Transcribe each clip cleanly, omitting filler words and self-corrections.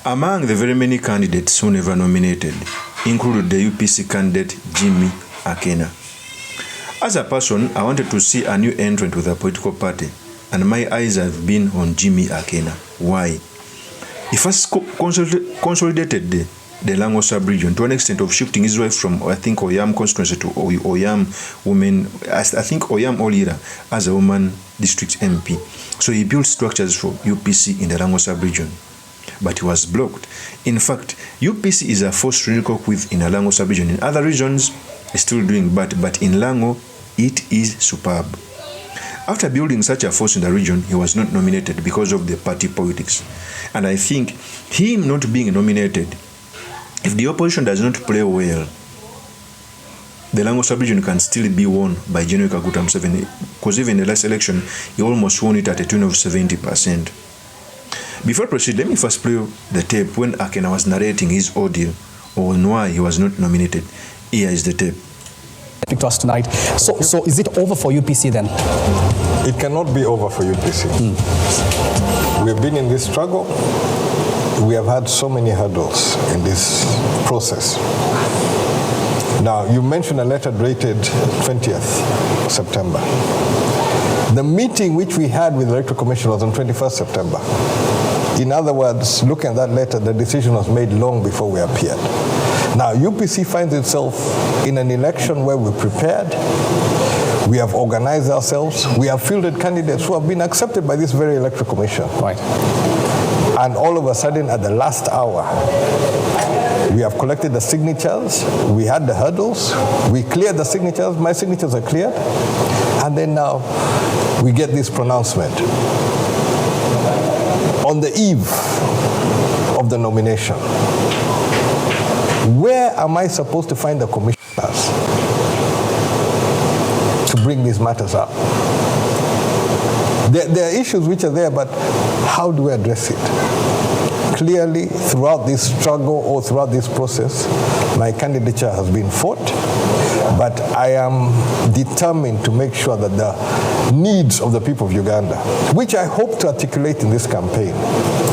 Among the very many candidates who never nominated included the UPC candidate Jimmy Akena. As a person, I wanted to see a new entrant with a political party, and my eyes have been on Jimmy Akena. Why? He first consolidated the Lango sub-region to an extent of shifting his wife from, I think, Oyam constituency to Oyam women, I think Oyam Olira as a woman district MP. So he built structures for UPC in the Lango sub-region, but he was blocked. In fact, UPC is a force to reckon with in the Lango sub-region. In other regions, it's still doing bad, but in Lango, it is superb. After building such a force in the region, he was not nominated because of the party politics. And I think him not being nominated, if the opposition does not play well, the Lango sub-region can still be won by General Kaguta Museveni, because even in the last election, he almost won it at a tune of 70%. Before I proceed, let me first play the tape when Akena was narrating his audio on why he was not nominated. Here is the tape. To us tonight. So is it over for UPC then? It cannot be over for UPC. We've been in this struggle. We have had so many hurdles in this process. Now, you mentioned a letter dated 20th September. The meeting which we had with the Electoral Commission was on 21st September. In other words, looking at that letter, the decision was made long before we appeared. Now, UPC finds itself in an election where we're prepared, we have organized ourselves, we have fielded candidates who have been accepted by this very Electoral Commission. Right. And all of a sudden, at the last hour, we have collected the signatures, we had the hurdles, we cleared the signatures, my signatures are cleared, and then now we get this pronouncement. On the eve of the nomination, where am I supposed to find the commissioners to bring these matters up? There are issues which are there, but how do we address it? Clearly, throughout this struggle or throughout this process, my candidature has been fought, but I am determined to make sure that the needs of the people of Uganda, which I hope to articulate in this campaign,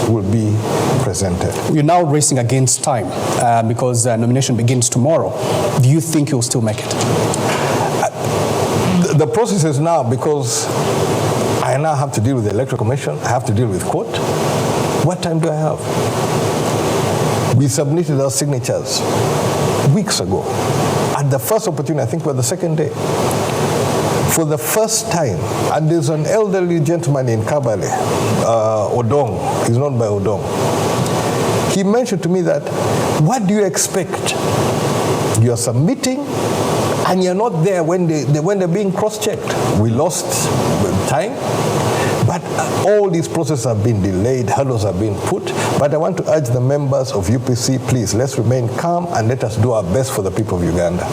will be presented. You're now racing against time because nomination begins tomorrow. Do you think you'll still make it? The process is now, because I now have to deal with the Electoral Commission, I have to deal with court. What time do I have? We submitted our signatures weeks ago. At the first opportunity, I think we're the second day. For the first time, and there's an elderly gentleman in Kabale, Odong, he's known by Odong. He mentioned to me that, what do you expect? You're submitting, and you're not there when they're being cross-checked. We lost time, but all these processes have been delayed, hurdles have been put, but I want to urge the members of UPC, please, let's remain calm and let us do our best for the people of Uganda.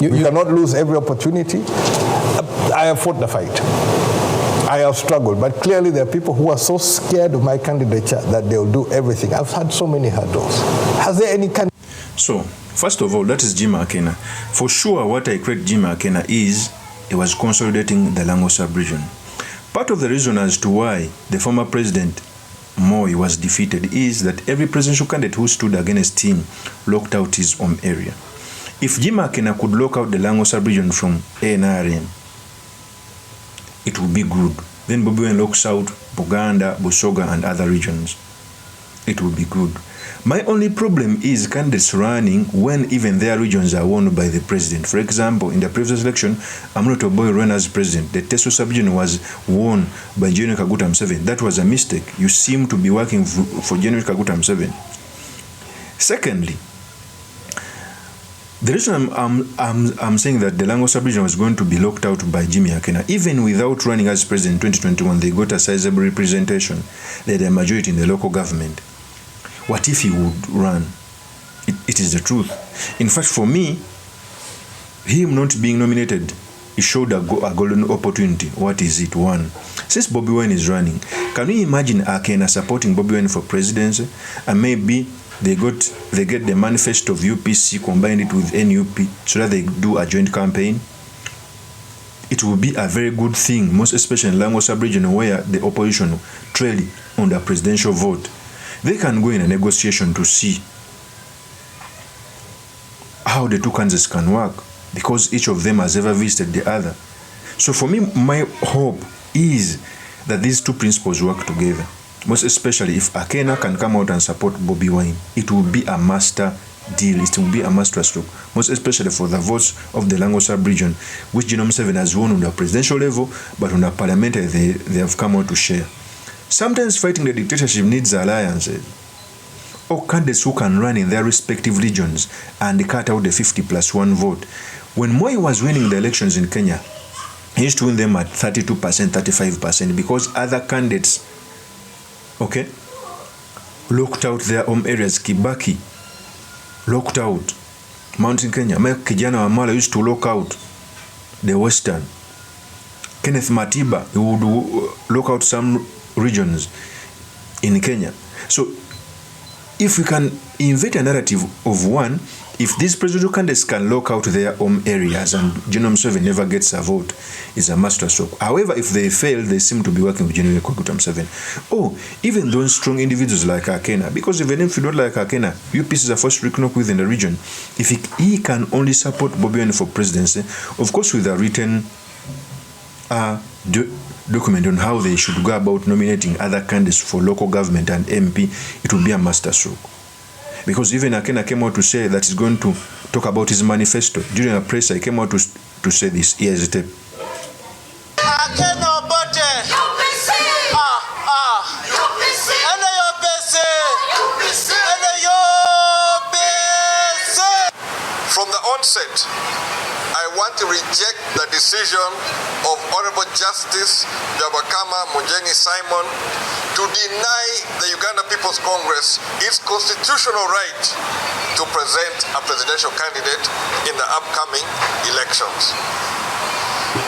We cannot lose every opportunity. I have fought the fight. I have struggled, but clearly there are people who are so scared of my candidature that they'll do everything. I've had so many hurdles. Has there any candidate? So, first of all, that is Jimmy Akena. For sure, what I credit Jimmy Akena is, he was consolidating the Lango sub-region. Part of the reason as to why the former president, Moi, was defeated is that every presidential candidate who stood against him locked out his home area. If Jimmy Akena could lock out the Lango sub-region from ANRM, it would be good. Then BOBI WINE locks out Buganda, Busoga, and other regions. It would be good. My only problem is candidates running when even their regions are won by the president. For example, in the previous election, Amunoto Boy ran as president. The Teso sub-region was won by General Kaguta Museveni. That was a mistake. You seem to be working for General Kaguta Museveni. Secondly, the reason I'm saying that the Lango sub-region was going to be locked out by Jimmy Akena, even without running as president in 2021, they got a sizable representation. They had a majority in the local government. What if he would run? It is the truth. In fact, for me, him not being nominated, it showed a golden opportunity. What is it? One, since BOBI WINE is running, can you imagine Akena supporting BOBI WINE for presidency, and maybe they get the manifesto of UPC, combine it with NUP, so that they do a joint campaign? It will be a very good thing, most especially in Lango sub-region where the opposition trail on the presidential vote. They can go in a negotiation to see how the two candidates can work, because each of them has ever visited the other. So for me, my hope is that these two principles work together, most especially if Akena can come out and support BOBI WINE. It will be a master deal. It will be a master stroke, most especially for the votes of the Lango sub-region, which Genome 7 has won on the presidential level, but on the parliamentary they have come out to share. Sometimes fighting the dictatorship needs alliances, or candidates who can run in their respective regions and cut out the 50+1 vote. When Moi was winning the elections in Kenya, he used to win them at 32%, 35%, because other candidates, okay, locked out their home areas. Kibaki locked out Mountain Kenya. Mike Kijana Wamala used to lock out the Western. Kenneth Matiba, he would lock out some regions in Kenya. So if we can invent a narrative of one, if these presidential candidates can lock out their home areas and Genome 7 never gets a vote, is a master stroke. However, if they fail, they seem to be working with Genome 7. Oh, even those strong individuals like Akena, because even if you don't like Akena, UPC is a force to reckon with in the region. If he can only support BOBI WINE for presidency, of course with a written document on how they should go about nominating other candidates for local government and MP, it will be a master stroke. Because even Akena came out to say that he's going to talk about his manifesto. During a press, he came out to say this. Here's the tape. Akena bote. From the onset, I want to reject the decision of Honorable Justice Jabakama Mujengi Simon to deny the Uganda People's Congress its constitutional right to present a presidential candidate in the upcoming elections.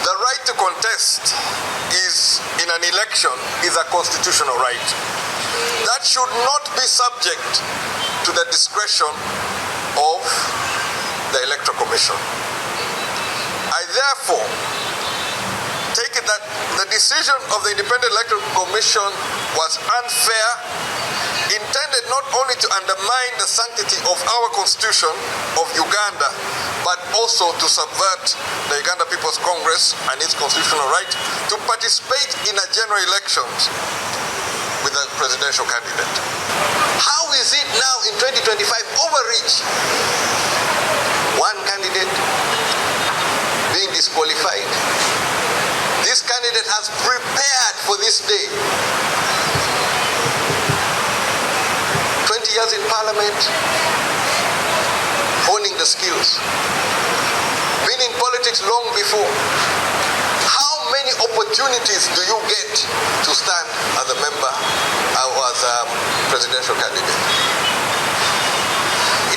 The right to contest in an election is a constitutional right that should not be subject to the discretion of the Electoral Commission. I therefore take it that the decision of the Independent Electoral Commission was unfair, intended not only to undermine the sanctity of our Constitution of Uganda, but also to subvert the Uganda People's Congress and its constitutional right to participate in a general elections with a presidential candidate. How is it now in 2025 overreach? One candidate being disqualified. This candidate has prepared for this day. 20 years in parliament, honing the skills. Been in politics long before. How many opportunities do you get to stand as a member or as a presidential candidate?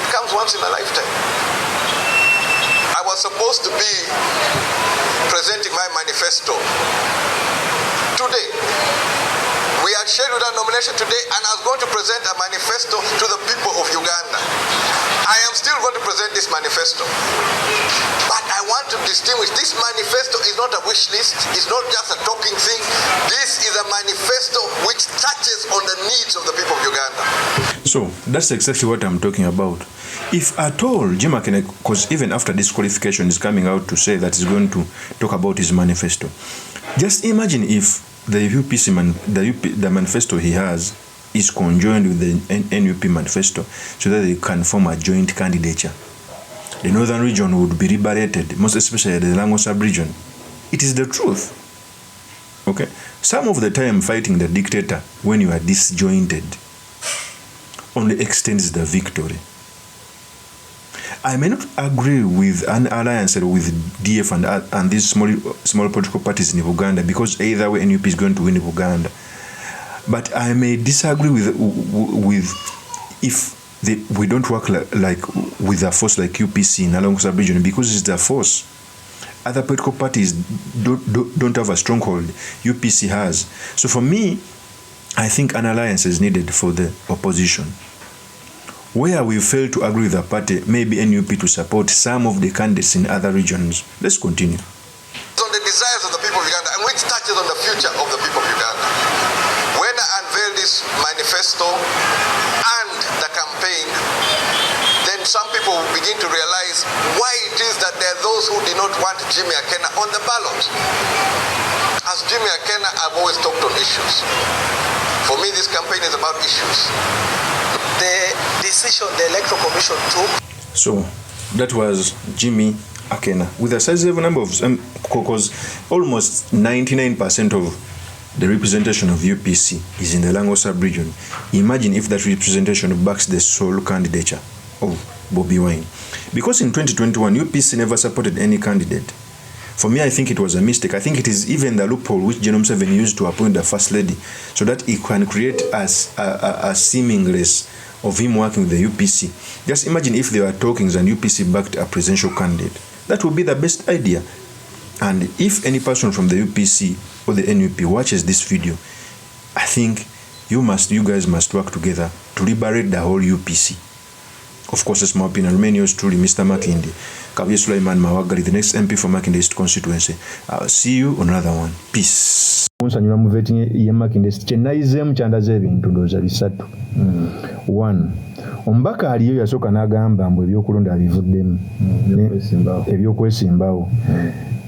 It comes once in a lifetime. I was supposed to be presenting my manifesto today. We had scheduled a nomination today, and I was going to present a manifesto to the people of Uganda. I am still going to present this manifesto. But I want to distinguish, this manifesto is not a wish list, it's not just a talking thing. This is a manifesto which touches on the needs of the people of Uganda. So that's exactly what I'm talking about. If at all, Jim Akena, because even after disqualification is coming out to say that he's going to talk about his manifesto, just imagine if the UPC the manifesto he has is conjoined with the NUP manifesto, so that they can form a joint candidature. The northern region would be liberated, most especially the Lango sub-region. It is the truth. Okay? Some of the time fighting the dictator when you are disjointed only extends the victory. I may not agree with an alliance with DF and these small political parties in Uganda, because either way NUP is going to win Uganda. But I may disagree with if we don't work like with a force like UPC in Lango sub-region, because it's a force. Other political parties don't have a stronghold. UPC has. So for me, I think an alliance is needed for the opposition. Where we fail to agree with the party, maybe NUP to support some of the candidates in other regions. Let's continue. On the desires future of the people of Uganda. When I unveiled this manifesto and the campaign, then some people will begin to realize why it is that there are those who did not want Jimmy Akena on the ballot. As Jimmy Akena, I've always talked on issues. For me, this campaign is about issues. The decision the Electoral Commission took. So that was Jimmy Akena with a sizable number of because almost 99% of the representation of UPC is in the Lango sub-region. Imagine if that representation backs the sole candidature of BOBI WINE. Because in 2021, UPC never supported any candidate. For me, I think it was a mistake. I think it is even the loophole which General Museveni used to appoint the First Lady so that it can create a seamless of him working with the UPC. Just imagine if there were talkings and UPC backed a presidential candidate. That would be the best idea. And if any person from the UPC or the NUP watches this video, I think you guys must work together to liberate the whole UPC. Of course, it's my opinion. Remain yours truly, Mr. Makinde. Kavye Sulaiman Mawagali, the next MP for Makinde East constituency. I'll see you on another one. Peace. Nsanyula mu vetting ye Makinde East kyenayizemu kyandaze ebintu ndowooza bisatu. 1. Omubaka aliyo yasooka n'agamba mbu ebyokulonda abivuddemu ebyokwesimbawo.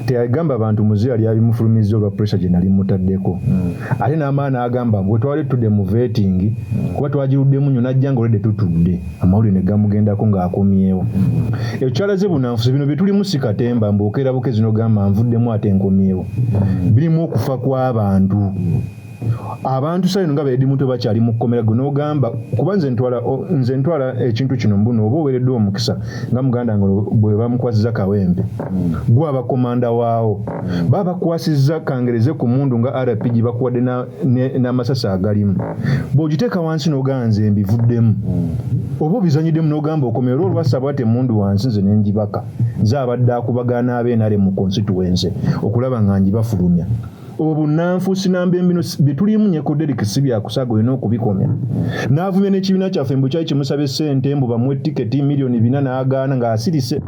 Teyagamba abantu muze yali abimufulumiza olwa pressure gye nali mutaddeko. Ate n'amaana agamba mbu twali tudde mu vetting kuba twagiruddemu nnyo najja ng'olwedde tutudde amawulire ne gamugendako ng'akomyewo. Ekyalaze bunanfusi bino bye tulimu si katemba mb'okeera bukezi n'ogamba nvuddemu ate nkomyewo. Birimu okufa kw'abantu. Abantu sayino nga beedi muto bakyali mu kkomera go n'ogamba kuba nze ntwala ekintu kino mbuno oba oweereddwa omukisa nga muganda ngo bwe bamukwasiza kawempe gwe abakomanda waawo baba bakwasizza kangereze ku mundu nga RPG bakuwadde n'amasasi agalimu bw'ogiteeka wansi n'ogamba nze mbivuddemu oba obizanyiddemu n'ogamba okomera olwassa bwate mundu wansi nze n'engibaka nze abadde akubagana ab'enale mu constituency okulaba nga ngibafulumya. Obunanfusi nambembino bitulimu nyeko Derek Sibya kusago eno kubikomya. Navumye n'ekibiina kyaffe mbu kyali kimusabe ssente mbu bamwe tiketi milioni 4 n'agaana nga asirise.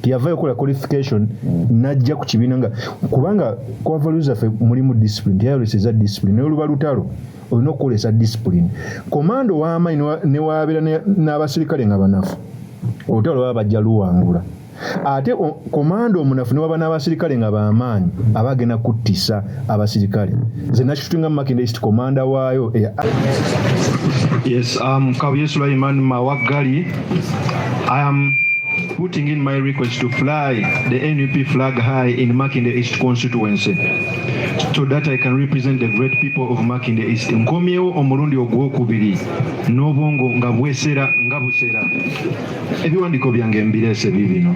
Tiyavayo kola qualification najja ku kibiina nga kubanga kwa values affe mulimu discipline tiyayoleseza discipline n'oluba lutalo olina okukolesa discipline. Komando w'amaanyi ne wabeera n'abasirikale nga banafu olutalo baba bajja luwangula. Ate komando omunafu ne waba n'abasirikale nga b'amaanyi abagenda kuttisa abasirikale. Nze nakitutunga Makinde East komanda waayo. Yes, Kavye Sulaiman Mawagali. I am putting in my request to fly the NUP flag high in Makinde East constituency so that I can represent the great people of Makinde East. Nkomyewo omulundi ogwokubiri n'obwongo nga bwesera nga busera. Ebiwandiiko byange mbirese bibino.